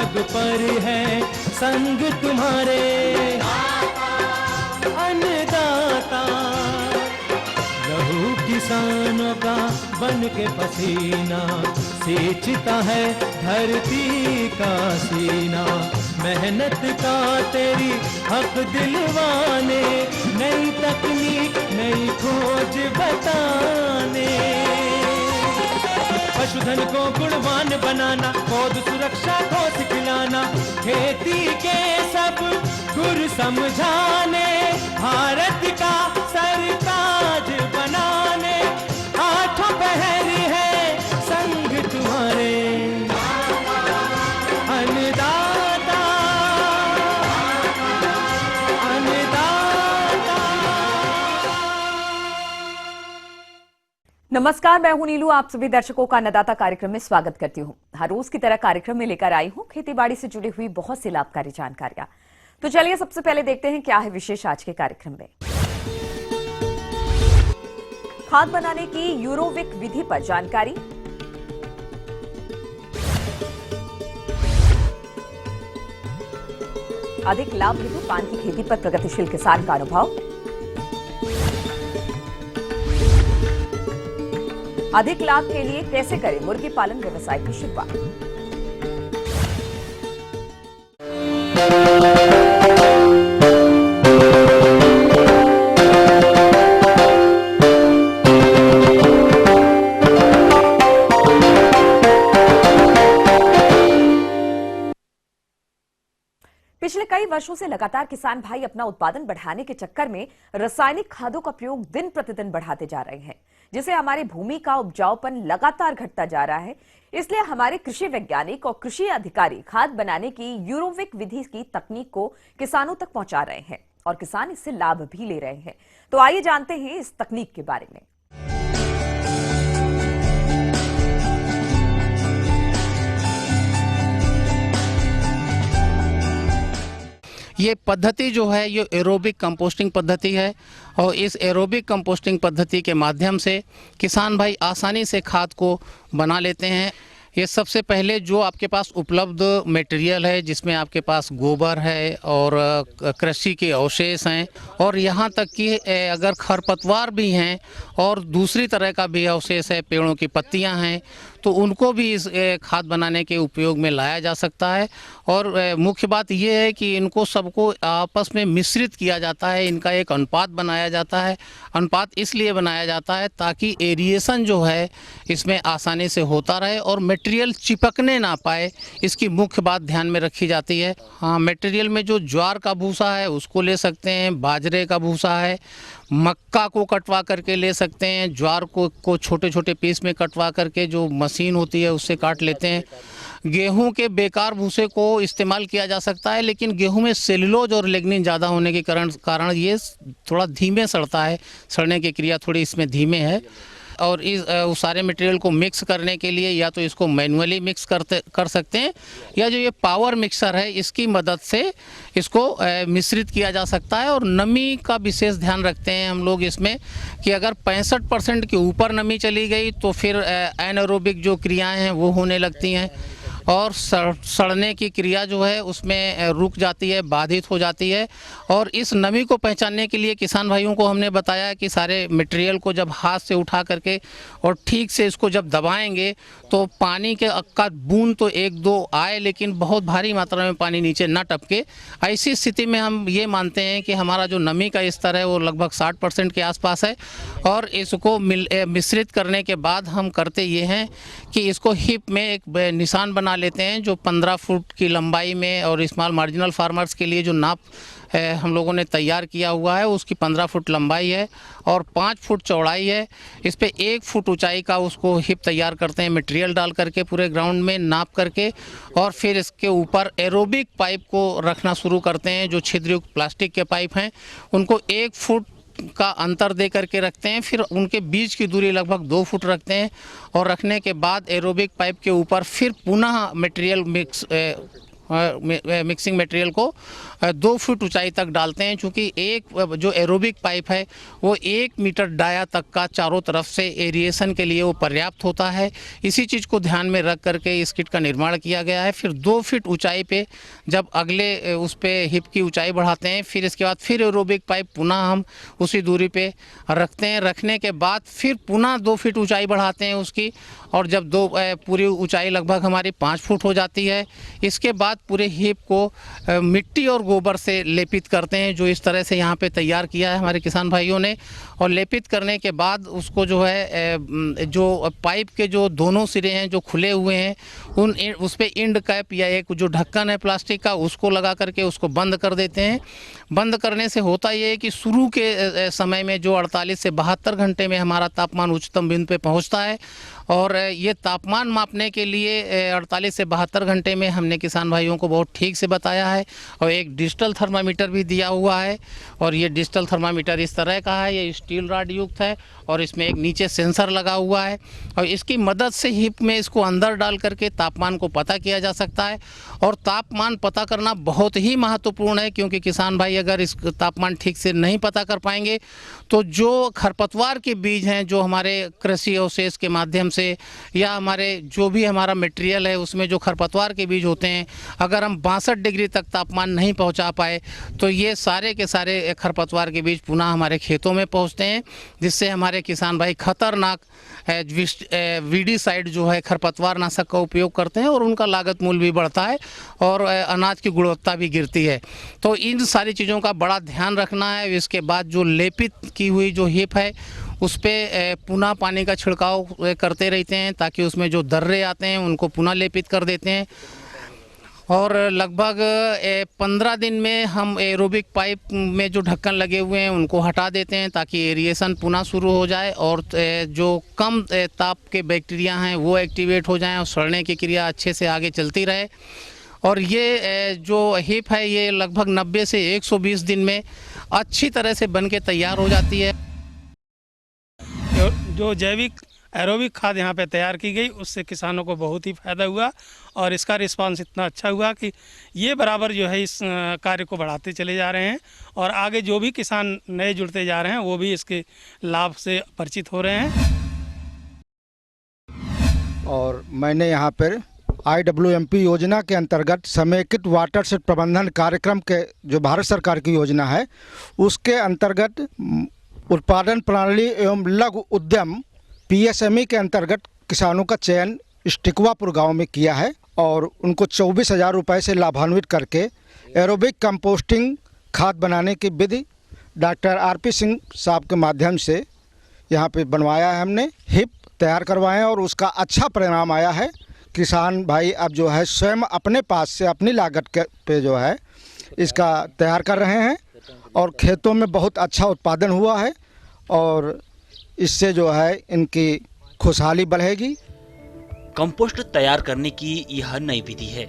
जग पर है संग तुम्हारे अन्नदाता। लहू किसानों का बन के पसीना सींचता है धरती का सीना। मेहनत का तेरी हक दिलवाने, नई तकनीक नई खोज बताने। पशुधन को गुणवान बनाना, पौध सुरक्षा को सिखलाना, खेती के सब गुर समझाने, भारत का सरताज बनाने। आठों पहर है संग तुम्हारे अन्नदाता अन्नदाता। नमस्कार, मैं हूं नीलू। आप सभी दर्शकों का अन्नदाता कार्यक्रम में स्वागत करती हूं। हर रोज की तरह कार्यक्रम में लेकर आई हूं खेतीबाड़ी से जुड़ी हुई बहुत सी लाभकारी जानकारियां। तो चलिए सबसे पहले देखते हैं क्या है विशेष आज के कार्यक्रम में। खाद बनाने की यूरोविक विधि पर जानकारी, अधिक लाभ हेतु पान की खेती पर प्रगतिशील किसान का अनुभव, अधिक लाभ के लिए कैसे करें मुर्गी पालन व्यवसाय की शुरुआत। पिछले कई वर्षों से लगातार किसान भाई अपना उत्पादन बढ़ाने के चक्कर में रासायनिक खादों का प्रयोग दिन प्रतिदिन बढ़ाते जा रहे हैं, जिससे हमारी भूमि का उपजाऊपन लगातार घटता जा रहा है। इसलिए हमारे कृषि वैज्ञानिक और कृषि अधिकारी खाद बनाने की यूरोविक विधि की तकनीक को किसानों तक पहुंचा रहे हैं और किसान इससे लाभ भी ले रहे हैं। तो आइए जानते हैं इस तकनीक के बारे में। ये पद्धति जो है ये एरोबिक कंपोस्टिंग पद्धति है और इस एरोबिक कंपोस्टिंग पद्धति के माध्यम से किसान भाई आसानी से खाद को बना लेते हैं। ये सबसे पहले जो आपके पास उपलब्ध मटेरियल है, जिसमें आपके पास गोबर है और कृषि के अवशेष हैं और यहाँ तक कि अगर खरपतवार भी हैं और दूसरी तरह का भी अवशेष है, पेड़ों की पत्तियाँ हैं, तो उनको भी इस खाद बनाने के उपयोग में लाया जा सकता है। और मुख्य बात ये है कि इनको सबको आपस में मिश्रित किया जाता है, इनका एक अनुपात बनाया जाता है। अनुपात इसलिए बनाया जाता है ताकि एरिएशन जो है इसमें आसानी से होता रहे और मटेरियल चिपकने ना पाए, इसकी मुख्य बात ध्यान में रखी जाती है। हाँ, मटेरियल में जो ज्वार का भूसा है उसको ले सकते हैं, बाजरे का भूसा है, मक्का को कटवा करके ले सकते हैं, ज्वार को छोटे छोटे पीस में कटवा करके जो मशीन होती है उससे काट लेते हैं। गेहूं के बेकार भूसे को इस्तेमाल किया जा सकता है, लेकिन गेहूं में सेलुलोज और लिग्निन ज़्यादा होने के कारण ये थोड़ा धीमे सड़ता है, सड़ने की क्रिया थोड़ी इसमें धीमे है। और उस सारे मटेरियल को मिक्स करने के लिए या तो इसको मैनुअली मिक्स कर सकते हैं या जो ये पावर मिक्सर है इसकी मदद से इसको मिश्रित किया जा सकता है। और नमी का विशेष ध्यान रखते हैं हम लोग इसमें कि अगर 65% के ऊपर नमी चली गई तो फिर एनारोबिक जो क्रियाएं हैं वो होने लगती हैं और सड़ने की क्रिया जो है उसमें रुक जाती है, बाधित हो जाती है। और इस नमी को पहचानने के लिए किसान भाइयों को हमने बताया कि सारे मटेरियल को जब हाथ से उठा करके और ठीक से इसको जब दबाएंगे तो पानी के का बूंद तो एक दो आए, लेकिन बहुत भारी मात्रा में पानी नीचे ना टपके। ऐसी स्थिति में हम ये मानते हैं कि हमारा जो नमी का स्तर है वो लगभग 60% के आसपास है। और इसको मिश्रित करने के बाद हम करते ये हैं कि इसको हिप में एक निशान बना लेते हैं जो 15 फुट की लंबाई में, और स्मॉल मार्जिनल फार्मर्स के लिए जो नाप हम लोगों ने तैयार किया हुआ है उसकी 15 फुट लंबाई है और 5 फुट चौड़ाई है। इस पे 1 फुट ऊंचाई का उसको हिप तैयार करते हैं मटेरियल डाल करके पूरे ग्राउंड में नाप करके, और फिर इसके ऊपर एरोबिक पाइप को रखना शुरू करते हैं। जो छिद्रयुक्त प्लास्टिक के पाइप हैं उनको 1 फुट का अंतर दे करके रखते हैं, फिर उनके बीच की दूरी लगभग 2 फुट रखते हैं और रखने के बाद एरोबिक पाइप के ऊपर फिर पुनः मटेरियल मिक्स मिक्सिंग मटेरियल को 2 फुट ऊंचाई तक डालते हैं, क्योंकि एक जो एरोबिक पाइप है वो 1 मीटर डाया तक का चारों तरफ से एरिएशन के लिए वो पर्याप्त होता है। इसी चीज़ को ध्यान में रख करके इस किट का निर्माण किया गया है। फिर 2 फीट ऊंचाई पे जब अगले उस पे हिप की ऊंचाई बढ़ाते हैं, फिर इसके बाद फिर एरोबिक पाइप पुनः हम उसी दूरी पे रखते हैं। रखने के बाद फिर पुनः 2 फीट ऊंचाई बढ़ाते हैं उसकी, और जब पूरी ऊंचाई लगभग हमारी 5 फुट हो जाती है, इसके बाद पूरे हिप को मिट्टी और गोबर से लेपित करते हैं, जो इस तरह से यहाँ पे तैयार किया है हमारे किसान भाइयों ने। और लेपित करने के बाद उसको जो है जो पाइप के जो दोनों सिरे हैं जो खुले हुए हैं उस पे इंड कैप या एक जो ढक्कन है प्लास्टिक का उसको लगा करके उसको बंद कर देते हैं। बंद करने से होता ये है कि शुरू के समय में जो 48 से 72 घंटे में हमारा तापमान उच्चतम बिंदु पे पहुंचता है, और ये तापमान मापने के लिए 48 से 72 घंटे में हमने किसान भाइयों को बहुत ठीक से बताया है, और एक डिजिटल थर्मामीटर भी दिया हुआ है। और ये डिजिटल थर्मामीटर इस तरह का है, ये स्टील रॉड युक्त है और इसमें एक नीचे सेंसर लगा हुआ है, और इसकी मदद से हिप में इसको अंदर डाल करके तापमान को पता किया जा सकता है। और तापमान पता करना बहुत ही महत्वपूर्ण है, क्योंकि किसान भाई अगर इस तापमान ठीक से नहीं पता कर पाएंगे तो जो खरपतवार के बीज हैं जो हमारे कृषि अवशेष के माध्यम से या हमारे जो भी हमारा मटेरियल है उसमें जो खरपतवार के बीज होते हैं, अगर हम 62 डिग्री तक तापमान नहीं पहुंचा पाए तो ये सारे के सारे खरपतवार के बीज पुनः हमारे खेतों में पहुंचते हैं, जिससे हमारे किसान भाई खतरनाक वीडीसाइड जो है खरपतवार नाशक का उपयोग करते हैं, और उनका लागत मूल्य भी बढ़ता है और अनाज की गुणवत्ता भी गिरती है। तो इन सारी चीज़ों का बड़ा ध्यान रखना है। इसके बाद जो लेपित की हुई जो हिप है उस पर पुनः पानी का छिड़काव करते रहते हैं, ताकि उसमें जो दर्रे आते हैं उनको पुनः लेपित कर देते हैं। और लगभग 15 दिन में हम एरोबिक पाइप में जो ढक्कन लगे हुए हैं उनको हटा देते हैं, ताकि एरिएशन पुनः शुरू हो जाए और जो कम ताप के बैक्टीरिया हैं वो एक्टिवेट हो जाएं और सड़ने की क्रिया अच्छे से आगे चलती रहे। और ये जो हिप है ये लगभग 90 से 120 दिन में अच्छी तरह से बन के तैयार हो जाती है। जो जैविक एरोबिक खाद यहाँ पे तैयार की गई उससे किसानों को बहुत ही फ़ायदा हुआ, और इसका रिस्पांस इतना अच्छा हुआ कि ये बराबर जो है इस कार्य को बढ़ाते चले जा रहे हैं, और आगे जो भी किसान नए जुड़ते जा रहे हैं वो भी इसके लाभ से परिचित हो रहे हैं। और मैंने यहाँ पर IWMP योजना के अंतर्गत समेकित वाटर सेट प्रबंधन कार्यक्रम के जो भारत सरकार की योजना है उसके अंतर्गत उत्पादन प्रणाली एवं लघु उद्यम PSME के अंतर्गत किसानों का चयन स्टिकवापुर गांव में किया है, और उनको 24,000 रुपये से लाभान्वित करके एरोबिक कंपोस्टिंग खाद बनाने की विधि डॉक्टर RP सिंह साहब के माध्यम से यहाँ पे बनवाया है। हमने हिप तैयार करवाए हैं और उसका अच्छा परिणाम आया है। किसान भाई अब जो है स्वयं अपने पास से अपनी लागत के पे जो है इसका तैयार कर रहे हैं, और खेतों में बहुत अच्छा उत्पादन हुआ है, और इससे जो है इनकी खुशहाली बढ़ेगी। कंपोस्ट तैयार करने की यह नई विधि है।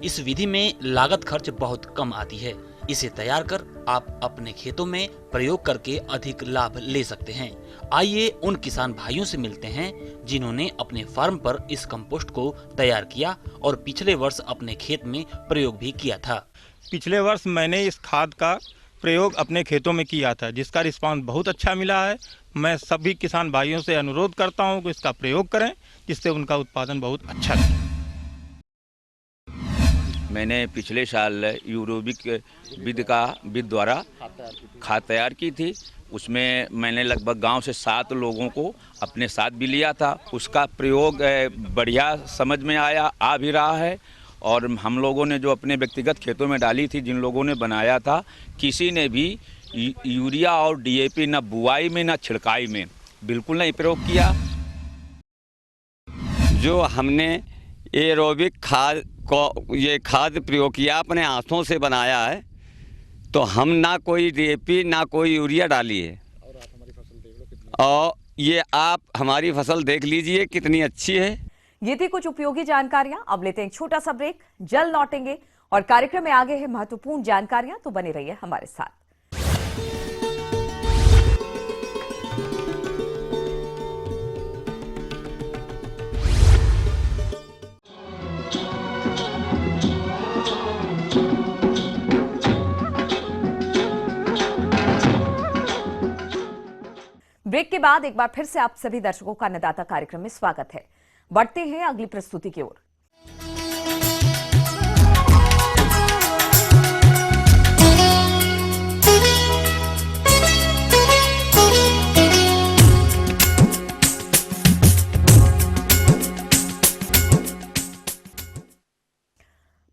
इस विधि में लागत खर्च बहुत कम आती है। इसे तैयार कर आप अपने खेतों में प्रयोग करके अधिक लाभ ले सकते हैं। आइए उन किसान भाइयों से मिलते हैं जिन्होंने अपने फार्म पर इस कंपोस्ट को तैयार किया और पिछले वर्ष अपने खेत में प्रयोग भी किया था। पिछले वर्ष मैंने इस खाद का प्रयोग अपने खेतों में किया था, जिसका रिस्पांस बहुत अच्छा मिला है। मैं सभी किसान भाइयों से अनुरोध करता हूं कि इसका प्रयोग करें, जिससे उनका उत्पादन बहुत अच्छा है। मैंने पिछले साल एरोबिक विधि द्वारा खाद तैयार की थी। उसमें मैंने लगभग गांव से 7 लोगों को अपने साथ भी लिया था। उसका प्रयोग बढ़िया समझ में आ भी रहा है, और हम लोगों ने जो अपने व्यक्तिगत खेतों में डाली थी, जिन लोगों ने बनाया था, किसी ने भी यूरिया और DAP न बुआई में न छिड़काई में बिल्कुल नहीं प्रयोग किया। जो हमने एरोबिक खाद को ये खाद प्रयोग किया, अपने हाथों से बनाया है, तो हम ना कोई DAP ना कोई यूरिया डाली है, और ये आप हमारी फसल देख लीजिए कितनी अच्छी है। ये थी कुछ उपयोगी जानकारियां। अब लेते हैं एक छोटा सा ब्रेक, जल्द लौटेंगे और कार्यक्रम में आगे है महत्वपूर्ण जानकारियां, तो बने रहिए हमारे साथ। बाद एक बार फिर से आप सभी दर्शकों का अन्नदाता कार्यक्रम में स्वागत है। बढ़ते हैं अगली प्रस्तुति की ओर।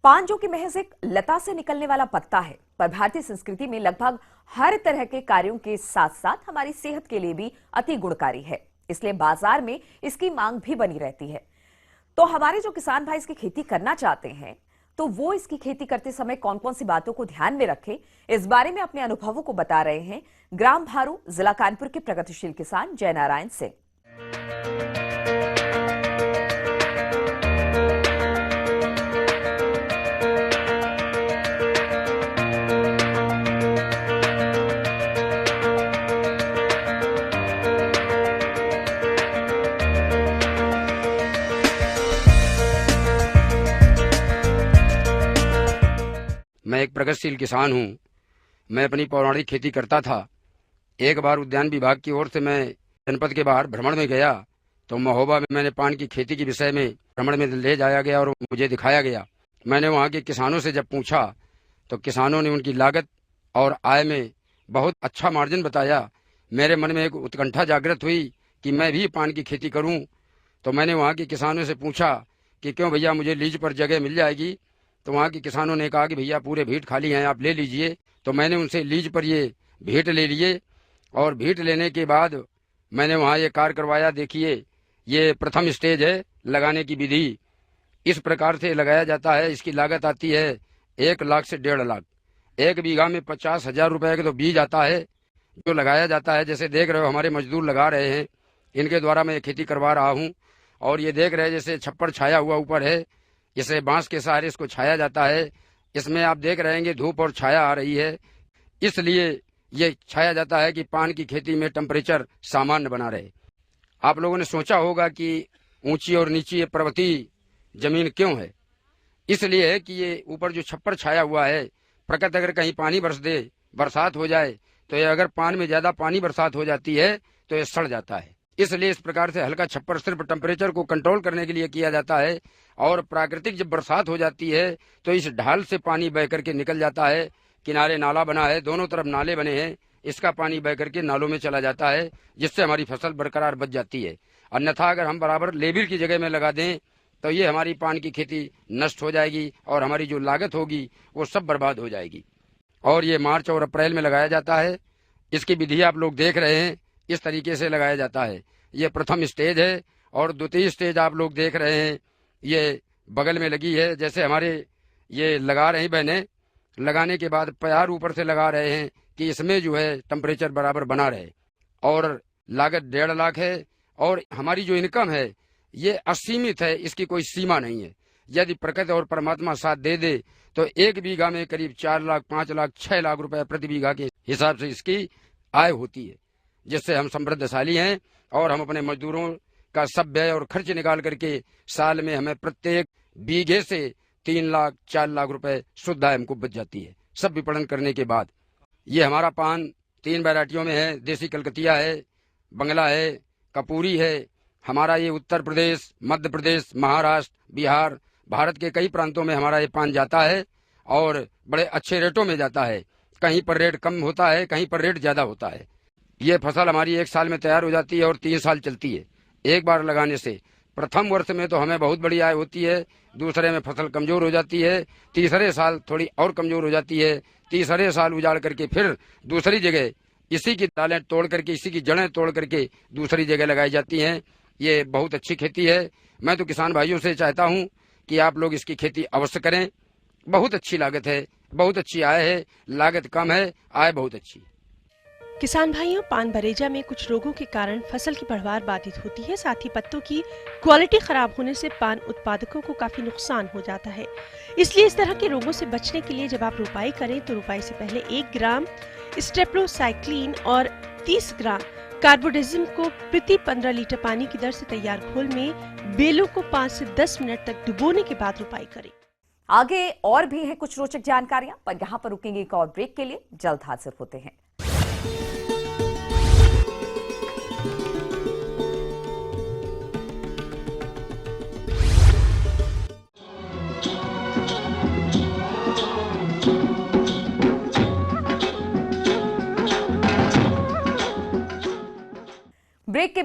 पान जो कि महज एक लता से निकलने वाला पत्ता है, पर भारतीय संस्कृति में लगभग हर तरह के कार्यों के साथ साथ हमारी सेहत के लिए भी अति गुणकारी है। इसलिए बाजार में इसकी मांग भी बनी रहती है। तो हमारे जो किसान भाई इसकी खेती करना चाहते हैं, तो वो इसकी खेती करते समय कौन कौन सी बातों को ध्यान में रखें, इस बारे में अपने अनुभवों को बता रहे हैं ग्राम भारू जिला कानपुर के प्रगतिशील किसान जयनारायण सिंह। मैं एक प्रगतिशील किसान हूँ। मैं अपनी पौराणिक खेती करता था। एक बार उद्यान विभाग की ओर से मैं जनपद के बाहर भ्रमण में गया तो महोबा में मैंने पान की खेती के विषय में भ्रमण में ले जाया गया और मुझे दिखाया गया। मैंने वहाँ के किसानों से जब पूछा तो किसानों ने उनकी लागत और आय में बहुत अच्छा मार्जिन बताया। मेरे मन में एक उत्कंठा जागृत हुई कि मैं भी पान की खेती करूँ। तो मैंने वहाँ के किसानों से पूछा कि क्यों भैया, मुझे लीज पर जगह मिल जाएगी? तो वहाँ के किसानों ने कहा कि भैया पूरे भीट खाली हैं, आप ले लीजिए। तो मैंने उनसे लीज पर ये भीट ले लिए और भीट लेने के बाद मैंने वहाँ ये कार्य करवाया। देखिए, ये प्रथम स्टेज है लगाने की विधि। इस प्रकार से लगाया जाता है। इसकी लागत आती है 1 लाख से 1.5 लाख। 1 बीघा में 50,000 रुपये का तो बीज आता है जो लगाया जाता है। जैसे देख रहे हो हमारे मजदूर लगा रहे हैं, इनके द्वारा मैं खेती करवा रहा हूँ। और ये देख रहे हैं जैसे छप्पर छाया हुआ ऊपर है, इसे बांस के सहारे इसको छाया जाता है। इसमें आप देख रहे हैं धूप और छाया आ रही है, इसलिए ये छाया जाता है कि पान की खेती में टेम्परेचर सामान्य बना रहे। आप लोगों ने सोचा होगा कि ऊंची और नीची पर्वतीय जमीन क्यों है? इसलिए है कि ये ऊपर जो छप्पर छाया हुआ है, प्रकृति अगर कहीं पानी बरस दे, बरसात हो जाए, तो ये अगर पान में ज्यादा पानी बरसात हो जाती है तो ये सड़ जाता है। इसलिए इस प्रकार से हल्का छप्पर सिर्फ टेम्परेचर को कंट्रोल करने के लिए किया जाता है। और प्राकृतिक जब बरसात हो जाती है तो इस ढाल से पानी बह करके निकल जाता है। किनारे नाला बना है, दोनों तरफ नाले बने हैं, इसका पानी बह करके नालों में चला जाता है, जिससे हमारी फसल बरकरार बच जाती है। अन्यथा अगर हम बराबर लेबिल की जगह में लगा दें तो ये हमारी पान की खेती नष्ट हो जाएगी और हमारी जो लागत होगी वो सब बर्बाद हो जाएगी। और ये मार्च और अप्रैल में लगाया जाता है। इसकी विधि आप लोग देख रहे हैं, इस तरीके से लगाया जाता है। ये प्रथम स्टेज है और द्वितीय स्टेज आप लोग देख रहे हैं, ये बगल में लगी है। जैसे हमारे ये लगा रहे हैं बहने, लगाने के बाद प्यार ऊपर से लगा रहे हैं कि इसमें जो है टेम्परेचर बराबर बना रहे। और लागत 1.5 लाख है और हमारी जो इनकम है ये असीमित है, इसकी कोई सीमा नहीं है। यदि प्रकृति और परमात्मा साथ दे दे तो 1 बीघा में करीब 4 लाख, 5 लाख, 6 लाख रुपए प्रति बीघा के हिसाब से इसकी आय होती है, जिससे हम समृद्धशाली हैं। और हम अपने मजदूरों का सब व्यय और खर्च निकाल करके साल में हमें प्रत्येक बीघे से 3 लाख, 4 लाख रुपए शुद्ध आय हमको बच जाती है, सब विपणन करने के बाद। ये हमारा पान 3 वैरायटियों में है। देसी कलकतिया है, बंगला है, कपूरी है। हमारा ये उत्तर प्रदेश, मध्य प्रदेश, महाराष्ट्र, बिहार, भारत के कई प्रांतों में हमारा ये पान जाता है और बड़े अच्छे रेटों में जाता है। कहीं पर रेट कम होता है, कहीं पर रेट ज्यादा होता है। ये फसल हमारी 1 साल में तैयार हो जाती है और 3 साल चलती है एक बार लगाने से। प्रथम वर्ष में तो हमें बहुत बड़ी आय होती है, दूसरे में फसल कमजोर हो जाती है, तीसरे साल थोड़ी और कमजोर हो जाती है, तीसरे साल उजाड़ करके फिर दूसरी जगह इसी की दालें तोड़ करके, इसी की जड़ें तोड़ करके दूसरी जगह लगाई जाती हैं। ये बहुत अच्छी खेती है। मैं तो किसान भाइयों से चाहता हूँ कि आप लोग इसकी खेती अवश्य करें। बहुत अच्छी लागत है, बहुत अच्छी आय है, लागत कम है, आय बहुत अच्छी। किसान भाइयों, पान बरेजा में कुछ रोगों के कारण फसल की पैदावार बाधित होती है। साथ ही पत्तों की क्वालिटी खराब होने से पान उत्पादकों को काफी नुकसान हो जाता है। इसलिए इस तरह के रोगों से बचने के लिए जब आप रोपाई करें तो रोपाई से पहले 1 ग्राम स्टेप्रोसाइक्लिन और 30 ग्राम कार्बोडेजिम को प्रति 15 लीटर पानी की दर से तैयार घोल में बेलों को 5 से 10 मिनट तक डुबोने के बाद रोपाई करें। आगे और भी है कुछ रोचक जानकारियां, पर यहाँ पर रुकेंगे एक और ब्रेक के लिए। जल्द हाजिर होते हैं।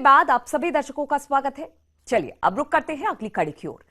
बाद आप सभी दर्शकों का स्वागत है। चलिए अब रुक करते हैं अगली कड़ी की ओर।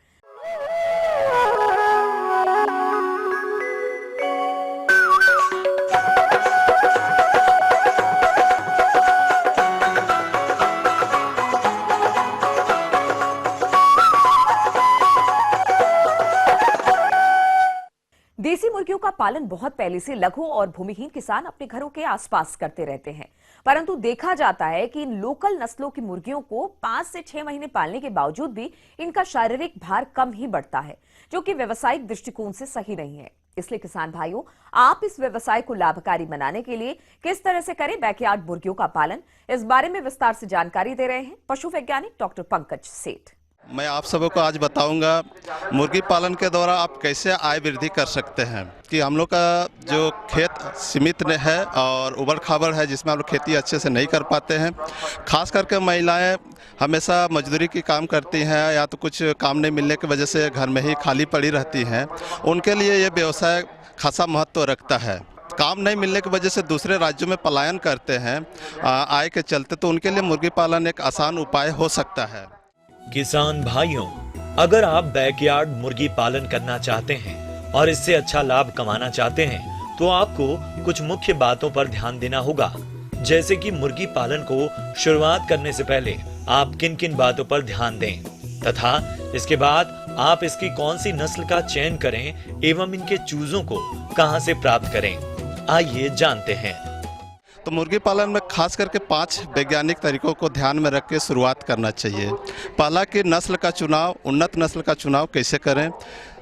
देसी मुर्गियों का पालन बहुत पहले से लघु और भूमिहीन किसान अपने घरों के आसपास करते रहते हैं, परंतु देखा जाता है कि इन लोकल नस्लों की मुर्गियों को 5 से 6 महीने पालने के बावजूद भी इनका शारीरिक भार कम ही बढ़ता है, जो कि व्यवसायिक दृष्टिकोण से सही नहीं है। इसलिए किसान भाइयों, आप इस व्यवसाय को लाभकारी बनाने के लिए किस तरह से करें बैकयार्ड मुर्गियों का पालन, इस बारे में विस्तार से जानकारी दे रहे हैं पशु वैज्ञानिक डॉक्टर पंकज सेठ। मैं आप सबको आज बताऊंगा मुर्गी पालन के द्वारा आप कैसे आय वृद्धि कर सकते हैं। कि हम लोग का जो खेत सीमित है और उबड़ खाबड़ है, जिसमें हम लोग खेती अच्छे से नहीं कर पाते हैं। खास करके महिलाएं हमेशा मजदूरी की काम करती हैं या तो कुछ काम नहीं मिलने की वजह से घर में ही खाली पड़ी रहती हैं। उनके लिए ये व्यवसाय खासा महत्व रखता है। काम नहीं मिलने की वजह से दूसरे राज्यों में पलायन करते हैं आय के चलते, तो उनके लिए मुर्गी पालन एक आसान उपाय हो सकता है। किसान भाइयों, अगर आप बैकयार्ड मुर्गी पालन करना चाहते हैं और इससे अच्छा लाभ कमाना चाहते हैं तो आपको कुछ मुख्य बातों पर ध्यान देना होगा। जैसे कि मुर्गी पालन को शुरुआत करने से पहले आप किन किन बातों पर ध्यान दें तथा इसके बाद आप इसकी कौन सी नस्ल का चयन करें एवं इनके चूजों को कहां से प्राप्त करें, आइए जानते हैं। तो मुर्गी पालन में खास करके 5 वैज्ञानिक तरीकों को ध्यान में रख के शुरुआत करना चाहिए। पहला कि नस्ल का चुनाव, उन्नत नस्ल का चुनाव कैसे करें।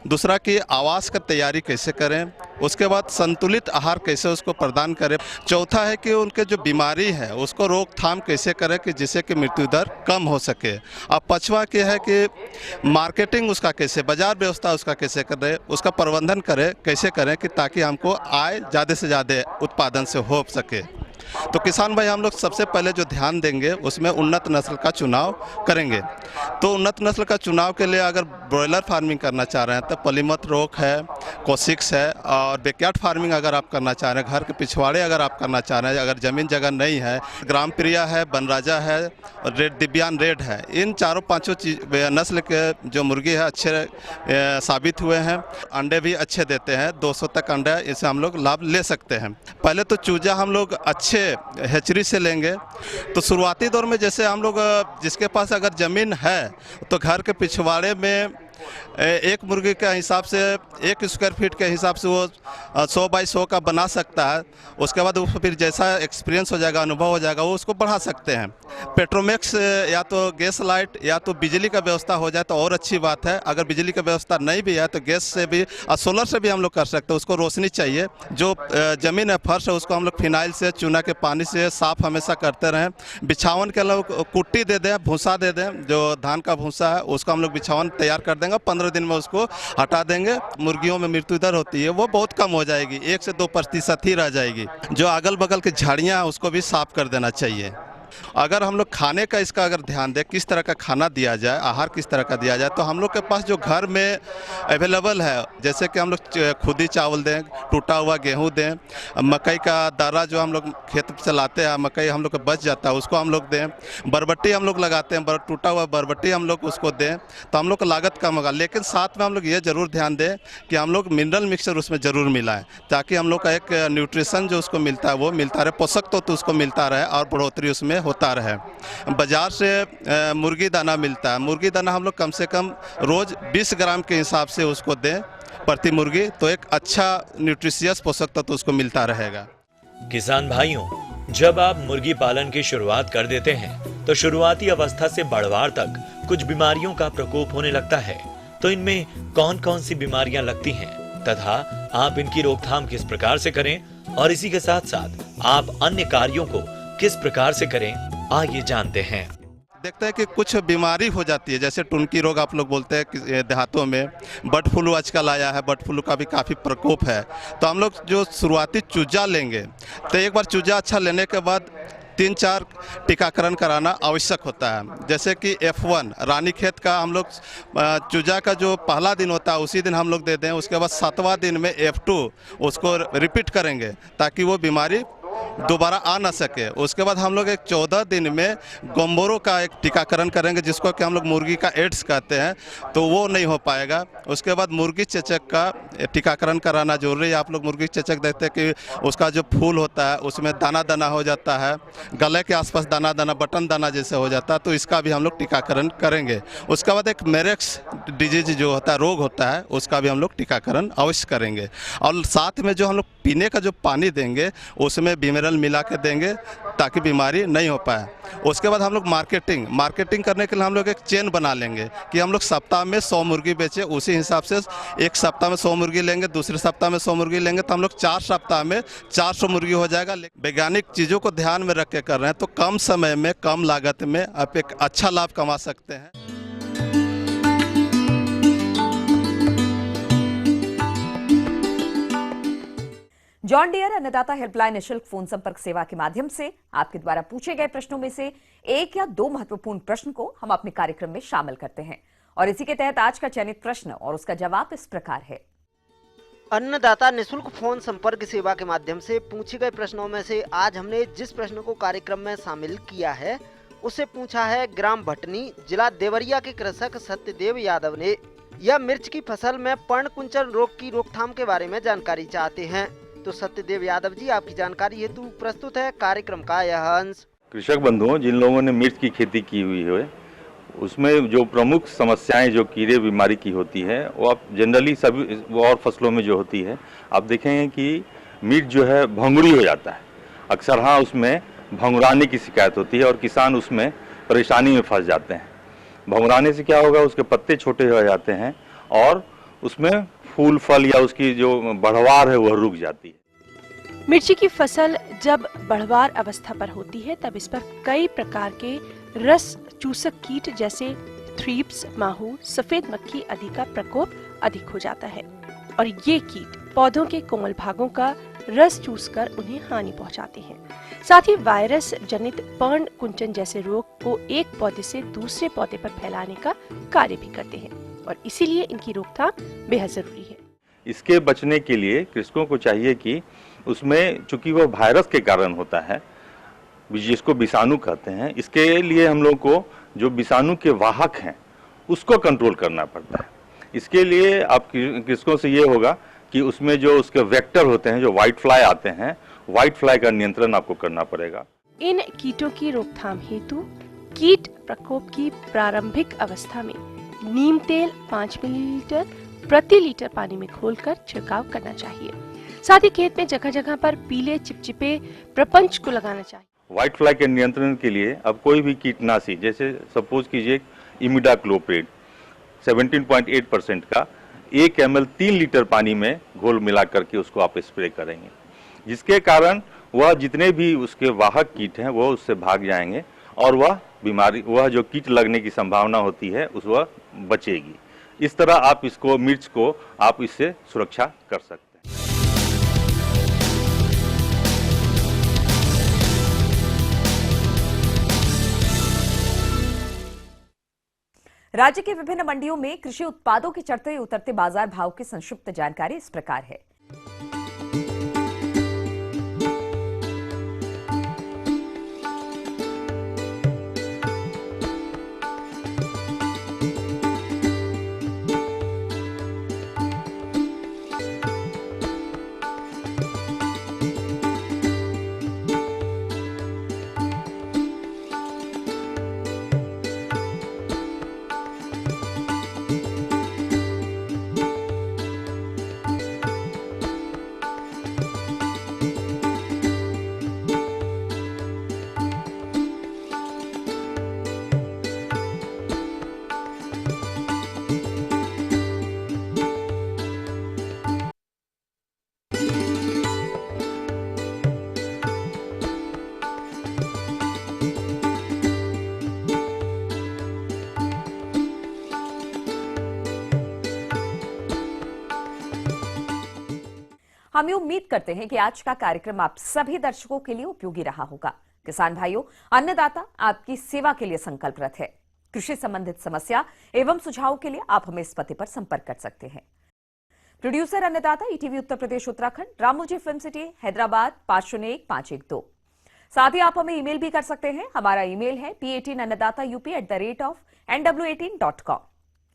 दूसरा कि आवास का तैयारी कैसे करें। उसके बाद संतुलित आहार कैसे उसको प्रदान करें। चौथा है कि उनके जो बीमारी है उसको रोकथाम कैसे करें कि जिससे कि मृत्यु दर कम हो सके। अब पांचवा क्या है कि मार्केटिंग उसका कैसे, बाजार व्यवस्था उसका कैसे करें, उसका प्रबंधन करें कैसे करें कि ताकि हमको आय ज़्यादा से ज़्यादा उत्पादन से हो सके। तो किसान भाई, हम लोग सबसे पहले जो ध्यान देंगे उसमें उन्नत नस्ल का चुनाव करेंगे। तो उन्नत नस्ल का चुनाव के लिए अगर ब्रॉयलर फार्मिंग करना चाह रहे हैं तो पॉलीमथ रोक है, कोसिक्स है, और बैकयार्ड फार्मिंग अगर आप करना चाह रहे हैं, घर के पिछवाड़े अगर आप करना चाह रहे हैं, अगर ज़मीन जगह नहीं है, ग्राम प्रिया है, बनराजा है, रेड दिव्यान रेड है, इन चारों पाँचों नस्ल के जो मुर्गी है अच्छे साबित हुए हैं। अंडे भी अच्छे देते हैं, 200 तक अंडे इसे हम लोग लाभ ले सकते हैं। पहले तो चूजा हम लोग अच्छे हैचरी से लेंगे। तो शुरुआती दौर में जैसे हम लोग जिसके पास अगर ज़मीन है तो घर के पिछवाड़े में एक मुर्गी के हिसाब से 1 स्क्वायर फीट के हिसाब से वो 100 बाई 100 का बना सकता है। उसके बाद उसको फिर जैसा एक्सपीरियंस हो जाएगा, अनुभव हो जाएगा, वो उसको बढ़ा सकते हैं। पेट्रोमैक्स या तो गैस लाइट या तो बिजली का व्यवस्था हो जाए तो और अच्छी बात है। अगर बिजली का व्यवस्था नहीं भी है तो गैस से भी और सोलर से भी हम लोग कर सकते हैं। उसको रोशनी चाहिए। जो ज़मीन है, फर्श है, उसको हम लोग फिनाइल से, चूना के पानी से साफ़ हमेशा करते रहें। बिछावन के लोग कुट्टी दे दें, भूसा दे दें, जो धान का भूसा है उसको हम लोग बिछावन तैयार कर देंगे। 15 दिन में उसको हटा देंगे। मुर्गियों में मृत्यु दर होती है वो बहुत कम हो जाएगी, 1 से 2% ही रह जाएगी। जो अगल बगल की झाड़ियाँ हैं उसको भी साफ कर देना चाहिए। अगर हम लोग खाने का इसका अगर ध्यान दें, किस तरह का खाना दिया जाए, आहार किस तरह का दिया जाए, तो हम लोग के पास जो घर में अवेलेबल है, जैसे कि हम लोग खुदी चावल दें, टूटा हुआ गेहूं दें, मकई का दाना जो हम लोग खेत चलाते हैं, मकई हम लोग का बच जाता है उसको हम लोग दें। बरबट्टी हम लोग लगाते हैं, टूटा हुआ बरबट्टी हम लोग उसको दें, तो हम लोग को लागत कम होगा। लेकिन साथ में हम लोग ये ज़रूर ध्यान दें कि हम लोग मिनरल मिक्सचर उसमें ज़रूर मिलाएं, ताकि हम लोग का एक न्यूट्रिशन जो उसको मिलता है वो मिलता रहे, पोषक तो उसको मिलता रहे और बढ़ोतरी उसमें होता रहे। बाजार से मुर्गी दाना मिलता है। मुर्गी दाना हम लोग कम से कम रोज 20 ग्राम के हिसाब से उसको दें प्रति मुर्गी, तो एक अच्छा न्यूट्रिशियस पोषक तत्व उसको मिलता रहेगा। किसान भाइयों, जब आप मुर्गी पालन की शुरुआत कर देते हैं तो शुरुआती अवस्था से बढ़वार तक कुछ बीमारियों का प्रकोप होने लगता है। तो इनमें कौन कौन सी बीमारियां लगती हैं तथा आप इनकी रोकथाम किस प्रकार से करें और इसी के साथ साथ आप अन्य कार्यों को किस प्रकार से करें, आइए जानते हैं। देखते हैं कि कुछ बीमारी हो जाती है, जैसे टुनकी रोग आप लोग बोलते हैं देहातों में। बर्ड फ्लू आजकल आया है, बर्ड फ्लू का भी काफ़ी प्रकोप है। तो हम लोग जो शुरुआती चूजा लेंगे तो एक बार चूजा अच्छा लेने के बाद 3-4 टीकाकरण कराना आवश्यक होता है। जैसे कि F1 रानीखेत का हम लोग चूजा का जो पहला दिन होता है उसी दिन हम लोग दे दें। उसके बाद 7वां दिन में F2 उसको रिपीट करेंगे ताकि वो बीमारी दोबारा आ ना सके। उसके बाद हम लोग एक 14 दिन में गोम्बोरो का एक टीकाकरण करेंगे, जिसको कि हम लोग मुर्गी का एड्स कहते हैं, तो वो नहीं हो पाएगा। उसके बाद मुर्गी चेचक का टीकाकरण कराना जरूरी है। आप लोग मुर्गी चेचक देखते हैं कि उसका जो फूल होता है उसमें दाना दाना हो जाता है, गले के आसपास दाना दाना, बटन दाना जैसे हो जाता है, तो इसका भी हम लोग टीकाकरण करेंगे। उसके बाद एक मेरेक्स डिजीज जो होता है, रोग होता है, उसका भी हम लोग टीकाकरण अवश्य करेंगे। और साथ में जो हम लोग पीने का जो पानी देंगे उसमें बिमिरल मिला के देंगे ताकि बीमारी नहीं हो पाए। उसके बाद हम लोग मार्केटिंग करने के लिए हम लोग एक चेन बना लेंगे कि हम लोग सप्ताह में 100 मुर्गी बेचें। उसी हिसाब से एक सप्ताह में 100 मुर्गी लेंगे, दूसरे सप्ताह में 100 मुर्गी लेंगे, तो हम लोग 4 सप्ताह में 400 मुर्गी हो जाएगा। वैज्ञानिक चीज़ों को ध्यान में रख के कर रहे हैं, तो कम समय में कम लागत में आप एक अच्छा लाभ कमा सकते हैं। जॉन डियर अन्नदाता हेल्पलाइन निःशुल्क फोन संपर्क सेवा के माध्यम से आपके द्वारा पूछे गए प्रश्नों में से 1 या 2 महत्वपूर्ण प्रश्न को हम अपने कार्यक्रम में शामिल करते हैं, और इसी के तहत आज का चयनित प्रश्न और उसका जवाब इस प्रकार है। अन्नदाता निःशुल्क फोन संपर्क सेवा के माध्यम से पूछे गए प्रश्नों में से आज हमने जिस प्रश्न को कार्यक्रम में शामिल किया है उससे पूछा है ग्राम भटनी, जिला देवरिया के कृषक सत्यदेव यादव ने। यह मिर्च की फसल में पर्ण कुंचन रोग की रोकथाम के बारे में जानकारी चाहते हैं। तो सत्यदेव यादव जी, आपकी जानकारी हेतु प्रस्तुत है कार्यक्रम का यह अंश। कृषक बंधुओं, जिन लोगों ने मिर्च की खेती की हुई है उसमें जो प्रमुख समस्याएं जो कीड़े बीमारी की होती है वो आप जनरली सभी और फसलों में जो होती है आप देखेंगे कि मिर्च जो है भंगुरी हो जाता है। अक्सर हाँ उसमें भंगुराने की शिकायत होती है और किसान उसमें परेशानी में फंस जाते हैं। भंगुराने से क्या होगा, उसके पत्ते छोटे हो जाते हैं और उसमें फूल फल या उसकी जो बढ़वार है वह रुक जाती है। मिर्ची की फसल जब बढ़वार अवस्था पर होती है तब इस पर कई प्रकार के रस चूसक कीट जैसे थ्रिप्स, माहू, सफेद मक्खी आदि का प्रकोप अधिक हो जाता है और ये कीट पौधों के कोमल भागों का रस चूसकर उन्हें हानि पहुंचाते हैं। साथ ही वायरस जनित पर्ण कुंचन जैसे रोग को एक पौधे से दूसरे पौधे पर फैलाने का कार्य भी करते हैं और इसीलिए इनकी रोकथाम बेहद जरूरी है। इसके बचने के लिए कृषकों को चाहिए कि उसमें चूंकि वह वायरस के कारण होता है, जिसको विषाणु कहते हैं, इसके लिए हम लोग को जो विषाणु के वाहक हैं उसको कंट्रोल करना पड़ता है। इसके लिए आप कृषकों से ये होगा कि उसमें जो उसके वेक्टर होते हैं, जो व्हाइट फ्लाई आते हैं, व्हाइट फ्लाई का नियंत्रण आपको करना पड़ेगा। इन कीटों की रोकथाम हेतु कीट प्रकोप की प्रारंभिक अवस्था में नीम तेल 5 मिलीलीटर प्रति लीटर पानी में घोलकर छिड़काव करना चाहिए। साथ ही खेत में जगह जगह पर पीले चिपचिपे प्रपंच को लगाना चाहिए। व्हाइट फ्लाई के नियंत्रण के लिए अब कोई भी कीटनाशी, जैसे सपोज कीजिए इमिडाक्लोप्रिड 17.8% का 1 ml 3 लीटर पानी में घोल मिला करके उसको आप स्प्रे करेंगे, जिसके कारण वह जितने भी उसके वाहक कीट हैं वो उससे भाग जाएंगे और वह जो कीट लगने की संभावना होती है वह बचेगी। इस तरह आप इसको मिर्च को आप इससे सुरक्षा कर सकते हैं। राज्य के विभिन्न मंडियों में कृषि उत्पादों के चढ़ते उतरते बाजार भाव की संक्षिप्त जानकारी इस प्रकार है। हम ये उम्मीद करते हैं कि आज का कार्यक्रम आप सभी दर्शकों के लिए उपयोगी रहा होगा। किसान भाइयों, अन्नदाता आपकी सेवा के लिए संकल्परत है। कृषि संबंधित समस्या एवं सुझावों के लिए आप हमें इस पते पर संपर्क कर सकते हैं। प्रोड्यूसर अन्नदाता ETV Uttar Pradesh Uttarakhand, Ramoji film city, Hyderabad 501512। साथ ही आप हमें ईमेल भी कर सकते हैं। हमारा ईमेल है p18annadaata@nw18.com।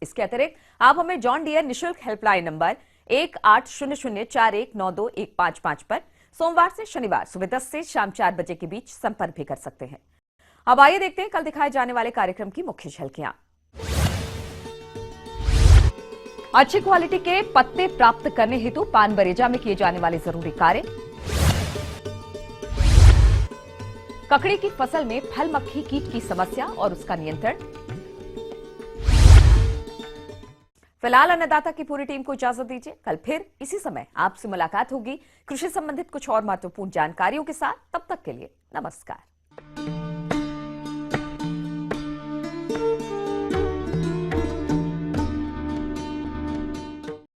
इसके अतिरिक्त आप हमें जॉन डियर निशुल्क हेल्पलाइन नंबर 180041921555 पर सोमवार से शनिवार सुबह 10 से शाम 4 बजे के बीच संपर्क भी कर सकते हैं। अब आइए देखते हैं कल दिखाए जाने वाले कार्यक्रम की मुख्य झलकियां। अच्छी क्वालिटी के पत्ते प्राप्त करने हेतु पान बरेजा में किए जाने वाले जरूरी कार्य। ककड़ी की फसल में फल मक्खी कीट की समस्या और उसका नियंत्रण। फिलहाल अन्नदाता की पूरी टीम को इजाजत दीजिए। कल फिर इसी समय आपसे मुलाकात होगी कृषि संबंधित कुछ और महत्वपूर्ण जानकारियों के साथ। तब तक के लिए नमस्कार।